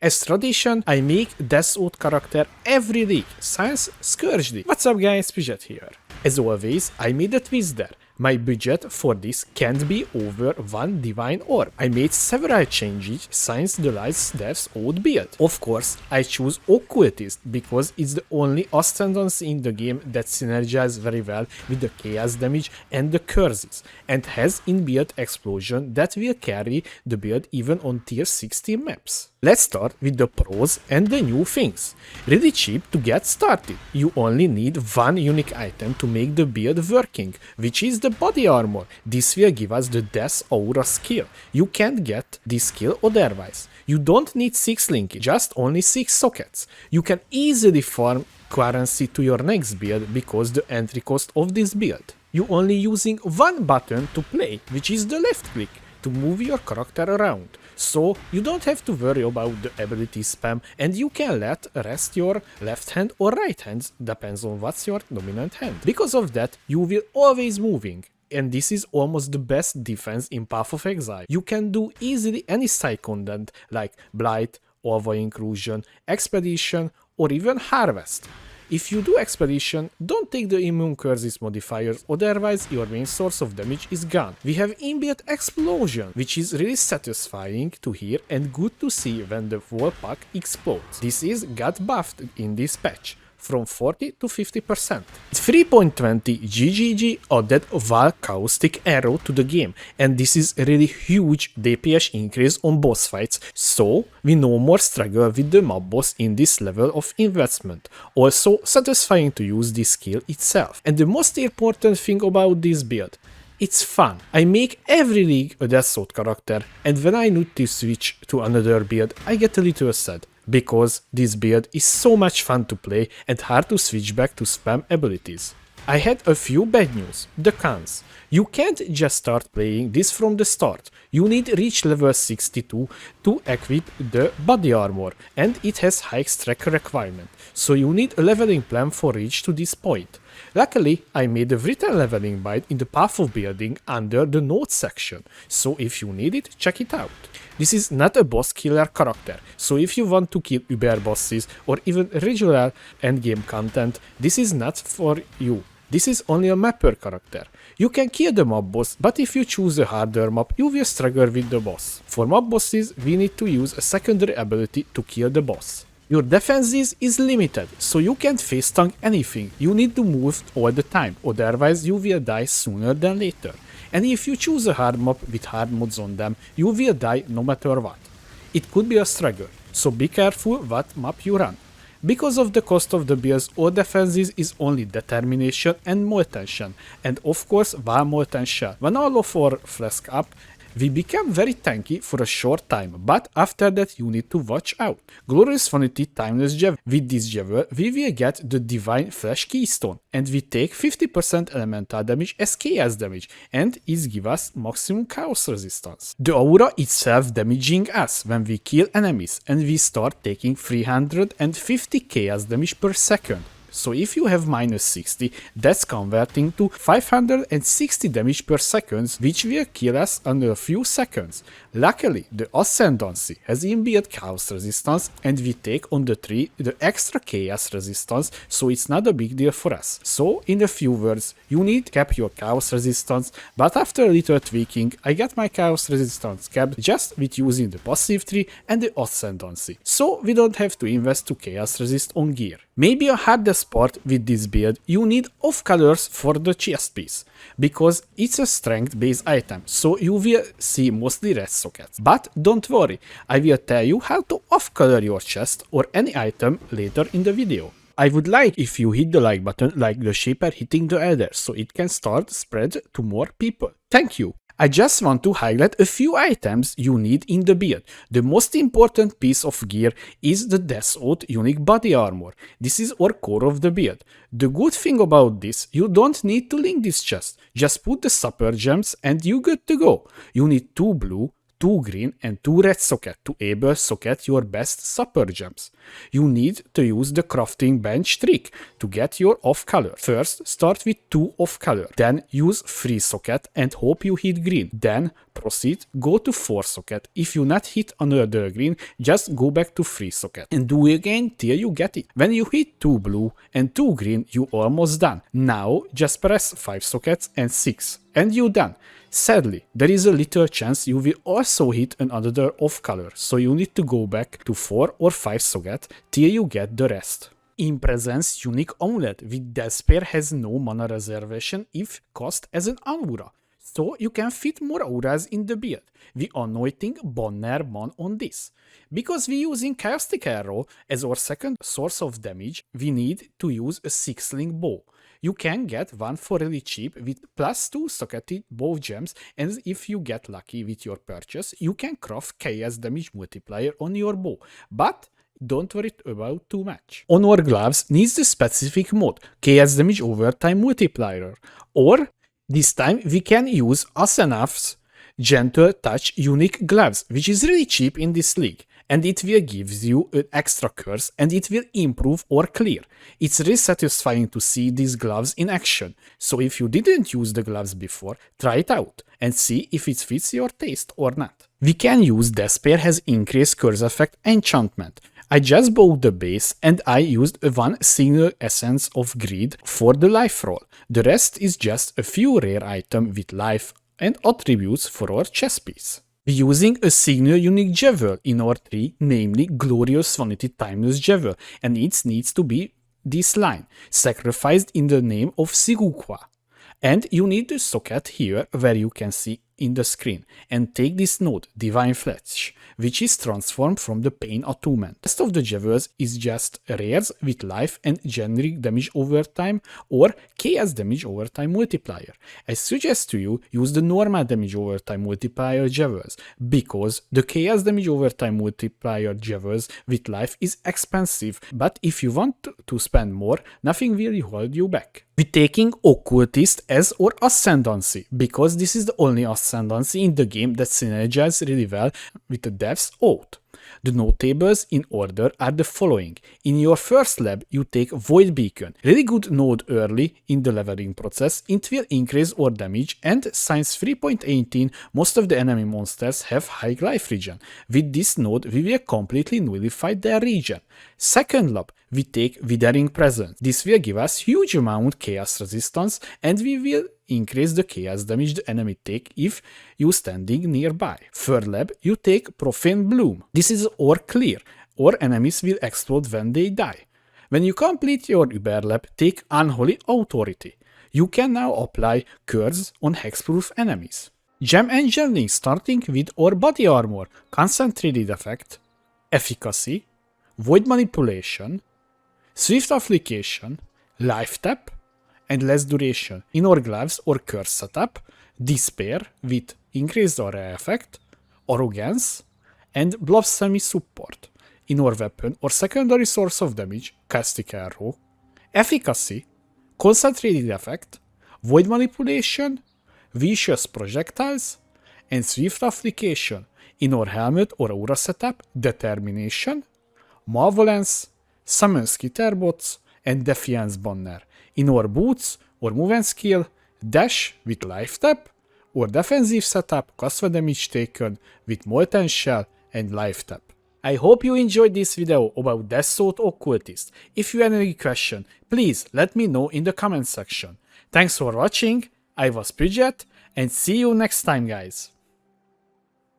As tradition, I make Death Oath character every week, since Scourge League. What's up guys, Pidget here. As always, I made a twist there. My budget for this can't be over one divine orb. I made several changes since the last Death's Oath build. Of course, I choose Occultist because it's the only Ascendancy in the game that synergizes very well with the chaos damage and the curses, and has in-built explosion that will carry the build even on tier 60 maps. Let's start with the pros and the new things. Really cheap to get started. You only need one unique item to make the build working, which is the body armor. This will give us the Death Aura skill. You can't get this skill otherwise. You don't need 6 links, just only 6 sockets. You can easily farm currency to your next build because the entry cost of this build. You only using one button to play, which is the left click, to move your character around. So you don't have to worry about the ability spam, and you can let rest your left hand or right hand, depends on what's your dominant hand. Because of that, you will always moving. And this is almost the best defense in Path of Exile. You can do easily any side content like Blight, Ova Inclusion, Expedition, or even Harvest. If you do Expedition, don't take the Immune Curses modifiers, otherwise your main source of damage is gone. We have inbuilt Explosion, which is really satisfying to hear and good to see when the whole pack explodes. This is got buffed in this patch, from 40 to 50%. 3.20 GGG added Val Caustic Arrow to the game, and this is a really huge DPS increase on boss fights, so we no more struggle with the mob boss in this level of investment. Also satisfying to use this skill itself. And the most important thing about this build, it's fun. I make every league a Death Oath character, and when I need to switch to another build, I get a little sad, because this build is so much fun to play and hard to switch back to spam abilities. I had a few bad news, the cons. You can't just start playing this from the start. You need reach level 62 to equip the body armor, and it has high strike requirement, so you need a leveling plan for reach to this point. Luckily, I made a written leveling guide in the path of building under the notes section, so if you need it, check it out. This is not a boss killer character, so if you want to kill uber bosses or even regular endgame content, this is not for you. This is only a mapper character. You can kill the mob boss, but if you choose a harder mob, you will struggle with the boss. For mob bosses, we need to use a secondary ability to kill the boss. Your defenses is limited, so you can't face tank anything. You need to move all the time, otherwise you will die sooner than later. And if you choose a hard mob with hard mods on them, you will die no matter what. It could be a struggle, so be careful what map you run. Because of the cost of the builds, all defenses is only determination and molten shell, and of course one molten shell. When all of our flask up, we become very tanky for a short time, but after that you need to watch out. Glorious Vanity Timeless Javelin. With this javelin, we will get the Divine Flash Keystone, and we take 50% elemental damage as chaos damage, and it gives us maximum chaos resistance. The aura itself damaging us when we kill enemies, and we start taking 350 chaos damage per second. So if you have minus 60, that's converting to 560 damage per second, which will kill us under a few seconds. Luckily, the Ascendancy has inbuilt chaos resistance, and we take on the tree the extra chaos resistance, so it's not a big deal for us. So in a few words, you need to cap your chaos resistance, but after a little tweaking, I got my chaos resistance capped just with using the passive tree and the Ascendancy. So we don't have to invest to chaos resist on gear. Maybe a hardest part with this build, you need off colors for the chest piece, because it's a strength based item, so you will see mostly red sockets. But don't worry, I will tell you how to off color your chest or any item later in the video. I would like if you hit the like button like the shaper hitting the elder, so it can start spread to more people. Thank you! I just want to highlight a few items you need in the build. The most important piece of gear is the Death Oath unique body armor. This is our core of the build. The good thing about this, you don't need to link this chest. Just put the super gems and you good to go. You need 2 blue, 2 green and 2 red socket to able socket your best super gems. You need to use the crafting bench trick to get your off color. First start with 2 off color, then use 3 socket and hope you hit green, then proceed, go to 4 socket. If you not hit another green, just go back to 3 socket and do again till you get it. When you hit 2 blue and 2 green, you almost done. Now just press 5 sockets and 6 and you done. Sadly, there is a little chance you will also hit another off color, so you need to go back to 4 or 5 socket till you get the rest. In presence, unique amulet with Despair has no mana reservation if cast as an aura, so you can fit more auras in the build. We anointing Bonner Mon on this. Because we using Chaotic Arrow as our second source of damage, we need to use a 6-link bow. You can get one for really cheap with +2 socketed bow gems, and if you get lucky with your purchase, you can craft chaos damage multiplier on your bow, but don't worry about too much. On our gloves needs the specific mod, chaos damage overtime multiplier, or this time we can use Ascendancy's Gentle Touch unique gloves, which is really cheap in this league, and it will give you an extra curse and it will improve or clear. It's really satisfying to see these gloves in action, so if you didn't use the gloves before, try it out and see if it fits your taste or not. We can use Despair has increased curse effect enchantment. I just bought the base and I used one single essence of greed for the life roll. The rest is just a few rare items with life and attributes for our chess piece. We're using a single unique jewel in our tree, namely Glorious Vanity Timeless Jewel, and it needs to be this line, sacrificed in the name of Sigukwa. And you need the socket here where you can see in the screen, and take this node, Divine Flesh, which is transformed from the Pain Attunement. The rest of the jewels is just rares with life and generic damage over time or chaos damage over time multiplier. I suggest to you use the normal damage over time multiplier jewels, because the chaos damage over time multiplier jewels with life is expensive, but if you want to spend more, nothing will hold you back. We're taking Occultist as our Ascendancy, because this is the only Ascendancy in the game that synergizes really well with the Death's Oath. The notables in order are the following. In your first lab, you take Void Beacon. Really good node early in the leveling process. It will increase our damage, and since 3.18, most of the enemy monsters have high life regen. With this node, we will completely nullify their regen. Second lab, we take Withering Presence. This will give us huge amount chaos resistance, and we will increase the chaos damage the enemy take if you standing nearby. Third lab, you take Profane Bloom. This is our clear, or enemies will explode when they die. When you complete your Uber lab, take Unholy Authority. You can now apply curse on hexproof enemies. Gem Engineering, starting with our body armor, concentrated effect, efficacy, void manipulation, swift application, life tap, and less duration. In our gloves or curse setup, Despair with increased aura effect, arrogance, and blasphemy support. In our weapon or secondary source of damage, Chaotic Arrow, efficacy, concentrated effect, void manipulation, vicious projectiles, and swift application. In our helmet or aura setup, determination, malevolence, summon skitterbots, and defiance banner. In our boots or movement skill, dash with life tap, or defensive setup, cast damage taken with molten shell and life tap. I hope you enjoyed this video about Death's Oath Occultist. If you have any question, please let me know in the comment section. Thanks for watching, I was Bridget, and see you next time, guys.